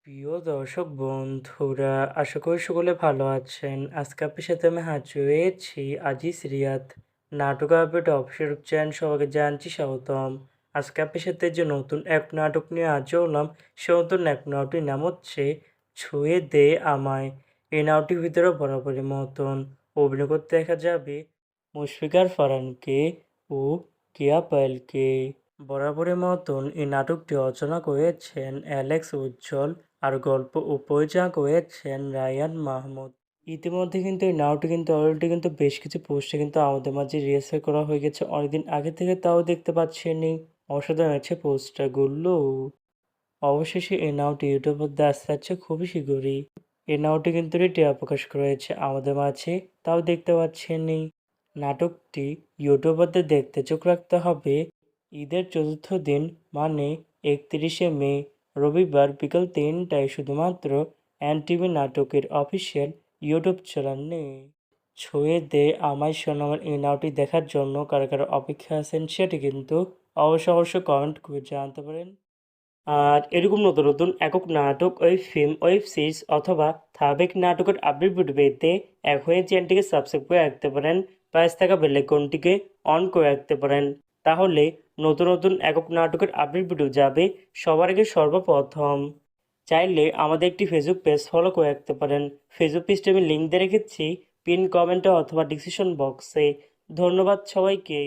প্রিয় দর্শক বন্ধুরা, আশা করি সকলে ভালো আছেন। আজকে আপনার সাথে আমি হাজির হয়েছি আজিজ রিয়াদ নাটক আপডেট অফিসিয়াল চ্যানেল। সবাইকে জানছি স্বাগতম। আজকে আপনার সাথে যে নতুন এক নাটক নিয়ে হাজির হলাম, সে নতুন এক নাটকটির নাম হচ্ছে ছুঁয়ে দে আমায়। এই নাটকটির ভিতরে বরাবরের মতন অভিনয় করতে দেখা যাবে মুশফিকার ফারহানকে ও কেয়া পায়েলকে। বরাবরের মতন এই নাটকটি রচনা করেছেন অ্যালেক্স উজ্জ্বল আর গল্প ও পরিচালনা করেছেন রায়ান মাহমুদ। ইতিমধ্যে কিন্তু এই নাটকটি কিন্তু অলরেডি কিন্তু বেশ কিছু পোস্টে কিন্তু আমাদের মাঝে রিহার্সাল করা হয়ে গেছে অনেকদিন আগে থেকে, তাও দেখতে পাচ্ছেনই। অসাধারণ আছে পোস্টারগুলো। অবশেষে এই নাটকটি ইউটিউবের মধ্যে আসতে যাচ্ছে খুবই শীঘ্রই। এই নাটকটি কিন্তু টিআর প্রকাশ করা হয়েছে আমাদের মাঝে, তাও দেখতে পাচ্ছেনই। নাটকটি ইউটিউবারদের দেখতে চোখ রাখতে হবে ঈদের চতুর্থ দিন, মানে 31শে মে, রবিবার বিকাল 3টায় শুধুমাত্র এনটিভি নাটকের অফিসিয়াল ইউটিউব চ্যানেলে। ছুঁয়ে দে আমায় সোনামার এই নাটকটি দেখার জন্য কারা কারা অপেক্ষা আছেন সেটি কিন্তু অবশ্যই কমেন্ট করে জানাতে পারেন। আর এরকম নতুন নতুন একক নাটক, ওয়েব ফিল্ম, ওয়েব সিরিজ অথবা ধারাবাহিক নাটকের আপডেট ভিডিও পেতে এখনই চ্যানেলটিকে সাবস্ক্রাইব করে রাখতে পারেন। পাশে থাকা বেল আইকনটিকে অন করে রাখতে পারেন। তাহলে নতুন নতুন একক নাটকের আপডেট ভিডিও যাবে সবার আগে সর্বপ্রথম। চাইলে আমাদের একটি ফেসবুক পেজ ফলো করে রাখতে পারেন। ফেসবুক পেজটি আমি লিঙ্ক দিয়ে রেখেছি পিন কমেন্টে অথবা ডিসক্রিপশন বক্সে। ধন্যবাদ সবাইকে।